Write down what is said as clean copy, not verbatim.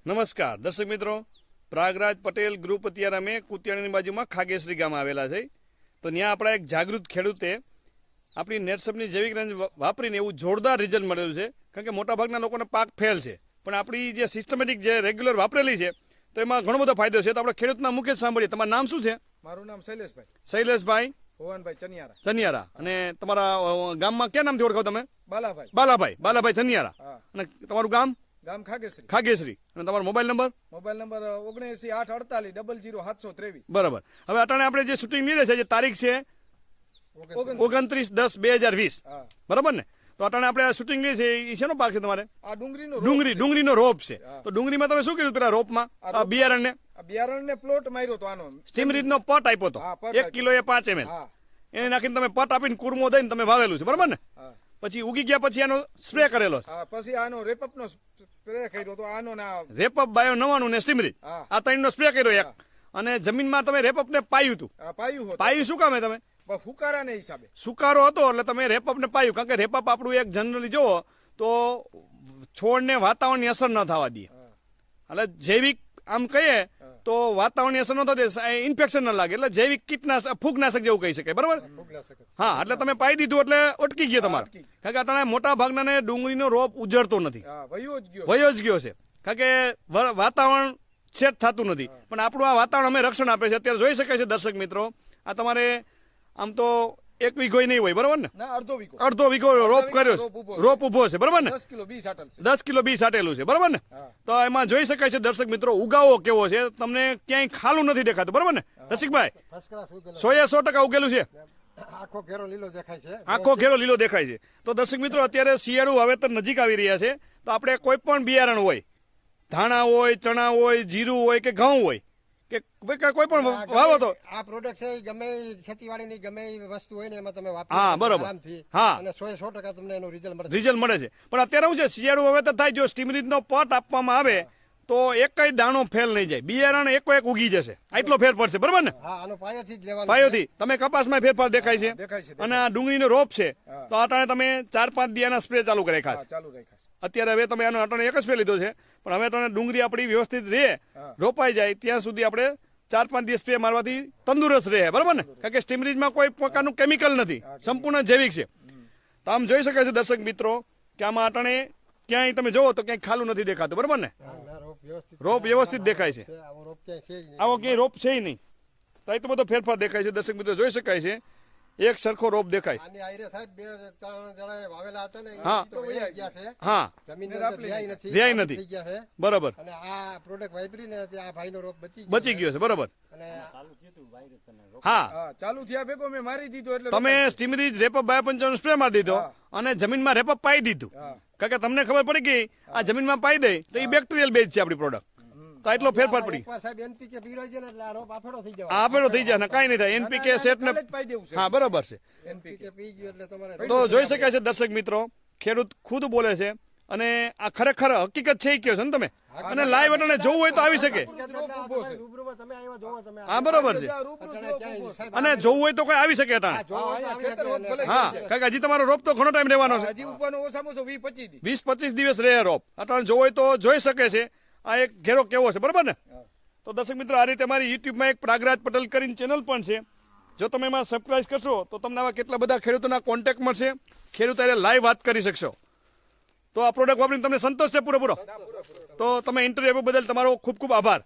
નમસ્કાર દર્શક મિત્રો, પ્રાગરાજ પટેલ ગ્રુપ અત્યારે અમે કુતિયાણીની બાજુમાં ખાગેશ્રી ગામ આવેલા છે. તો ત્યાં આપણા એક જાગૃત ખેડૂતે આપણી નેટસપની જૈવિક રેન્જ વાપરીને એવું જોરદાર રિઝલ્ટ મળેલું છે. કારણ કે મોટાભાગના લોકોને પાક ફેલ છે, પણ આપણી જે સિસ્ટમેટિક જે રેગ્યુલર વાપરેલી છે તો એમાં ઘણો બધો ફાયદો છે. તો આપણે ખેડૂતના મુખ્ય સાંભળીએ. તમારું નામ શું છે? મારું નામ શૈલેષભાઈ. શૈલેષભાઈ ભુવનભાઈ ચનિયારા. ચનિયારા. અને તમારા ગામમાં ક્યાં નામથી ઓળખાવ તમે? બાલાભાઈ. બાલાભાઈ ચનિયારા. અને તમારું ગામ? ગામ ખાગેશ્રી. ખાગેશ્રી. અને તમારો મોબાઈલ નંબર? Mobile number 79 848 00 723. બરાબર. હવે અટાણે આપણે જે શૂટિંગ લીધે છે, જે તારીખ છે 29/10/2020, બરાબર ને? તો અટાણે આપણે આ શૂટિંગ લીધી છે એ શેનો પાક છે તમારે? આ ડુંગળીનો રોપ છે. તો ડુંગળીમાં તમે શું કર્યું પેલા રોપમાં? આ બિયારણને પ્લોટ માર્યો તો આનો સ્ટીમરીજનો પટ આપ્યો તો 1 કિલો એ 5 ml. એને નાખીને તમે પટ આપીને કુરમો દઈને તમે વાવેલું છે, બરાબર ને? પછી ઉગી ગયા પછી આનો સ્પ્રે કરેલો છે. પછી આનો રેપઅપનો સ્પ્રે કર્યો તો આનો ના રેપઅપ બાયો 99 ને સ્ટીમરીજ આ ત્રણનો સ્પ્રે કર્યો એક. અને જમીનમાં તમે રેપઅપને પાયું હતું. પાયું શું કામે તમે? ફુકારાને હિસાબે સુકારો હતો એટલે તમે રેપઅપને પાયું. કારણ કે રેપઅપ આપણું એક જનરલી જોવો તો છોડને વાતાવરણની અસર ન થવા દે. એટલે જૈવિક આમ કહીએ તો વાતાવરણની અસર ન થતી, ઇન્ફેક્શન ન લાગે. એટલે જૈવિક કીટનાશક ફૂગનાશક જેવું કહી શકાય, બરાબર? હા, એટલે તમે પાઈ દીધું એટલે અટકી ગયો તમારે. કારણ કે અત્યારે મોટા ભાગના ડુંગળીનો રોપ ઉજળતો નથી, વયો જ ગયો છે. કારણ કે વાતાવરણ સેટ થતું નથી. પણ આપણું આ વાતાવરણ અમે રક્ષણ આપે છે. અત્યારે જોઈ શકાય છે દર્શક મિત્રો, આ તમારે આમ તો 1 વીઘો નહીં હોય, બરાબર ને? અડધો વીઘો રોપ કર્યો છે, રોપ ઉભો છે, બરાબર ને? 10 કિલો બી સાટેલું છે, બરાબર ને? તો એમાં જોઈ શકાય છે દર્શક મિત્રો, ઉગાવો કેવો છે. તમને ક્યાંય ખાલું નથી દેખાતું, બરાબર ને રસિકભાઈ? 100% ઉગેલું છે. આખો ઘેરો લીલો દેખાય છે. આખો ઘેરો લીલો દેખાય છે. તો દર્શક મિત્રો, અત્યારે શિયાળુ વાવેતર નજીક આવી રહ્યા છે. તો આપણે કોઈ પણ બિયારણ હોય, ધાણા હોય, ચણા હોય, જીરું હોય કે ઘઉં હોય કે કોઈ પણ વાવો તો આ પ્રોડક્ટ છે ગમે ખેતીવાડીની ગમે વસ્તુ હોય ને એમાં તમે વાપરો. હા, બરોબર. હા, અને 100% તમને એનું રિઝલ્ટ મળે છે. પણ અત્યારે શું છે, શિયાળુ વાવેતર થાય, જો સ્ટીમરીજનો પટ આપવામાં આવે તો એકય દાણો ફેલ નહીં જાય. બિયારણ એકો એક ઉગી જશે. આટલો ફેર પડશે, બરાબર ને? હા, આનો પાયોથી જ લેવાનો. પાયોથી તમે કપાસમાં ફેરફાર દેખાય છે. અને આ ડુંગળીનો રોપ છે તો અટાણે તમે 4-5 દિયાના સ્પ્રે ચાલુ કરે ખાસ. અત્યારે હવે તમે આનો અટાણે એક જ સ્પ્રે લીધો છે, પણ હવે તમે ડુંગળી આપણી વ્યવસ્થિત રહે, રોપાઈ જાય ત્યાં સુધી આપણે 4-5 દિવસ સ્પ્રે મારવાથી તંદુરસ્ત રહે, બરાબર ને? કારણ કે સ્ટીમરીજમાં કોઈ પ્રકારનું કેમિકલ નથી, સંપૂર્ણ જૈવિક છે. તો આમ જોઈ શકાય છે દર્શક મિત્રો કે આમાં અટાણે ક્યાંય તમે જોવો તો ક્યાંય ખાલું નથી દેખાતું, બરાબર ને? રોપ વ્યવસ્થિત દેખાય છે. આવો ક્યાંય રોપ છે નહીં. તો એટલો બધો ફેરફાર દેખાય છે દર્શક મિત્રો, જોઈ શકાય છે. એક સરખો રોપ દેખાય છે. હા, રહ્યા નથી, બરાબર. બચી ગયો છે, બરાબર. હા, ચાલુ થયા ભેગો મેં મારી દીધો. એટલે તમે સ્ટીમરીજ રેપઅપ બાયો 55 સ્પ્રે મારી દીધો અને જમીનમાં રેપઅપ પાઈ દીધું. કારણ કે તમને ખબર પડી ગઈ આ જમીનમાં પાઈ દે તો એ બેક્ટેરિયલ બેઝ છે આપણી પ્રોડક્ટ. તો એટલો ફેરફાર પડી. આપેડો થઈ જાય ને કાંઈ નહીં થાય. એનપીકે સેટ ને હા, બરાબર છે. તો જોઈ શકાય છે દર્શક મિત્રો, ખેડૂત ખુદ બોલે છે. અને આ ખરેખર હકીકત છે કયો છે ને તમે. અને લાઈવ અટાણે જોવું હોય તો આવી શકે. હા, બરોબર છે. અને જોવું હોય તો કોઈ આવી શકે અટાણે. હા, કારણ કે હજી તમારો રોપ તો ઘણો ટાઈમ રહેવાનો છે. 20-25 દિવસ રહે રોપ. અટાણે જોવું હોય તો જોઈ શકે છે આ એક ઘેરો કેવો છે, બરાબર ને? તો દર્શક મિત્રો, આ રીતે અમારી યુટ્યુબમાં એક પ્રાગરાજ પટેલ કરીને ચેનલ પણ છે. જો તમે એમાં સબસ્ક્રાઇબ કરશો તો તમને આવા કેટલા બધા ખેડૂતોના કોન્ટેક્ટ મળશે. ખેડૂતો લાઈવ વાત કરી શકશો. તો આ પ્રોડક્ટ વાપરીને તમને સંતોષ છે પૂરેપૂરો? તો તમે ઇન્ટરવ્યુ બદલ તમારો ખૂબ ખૂબ આભાર.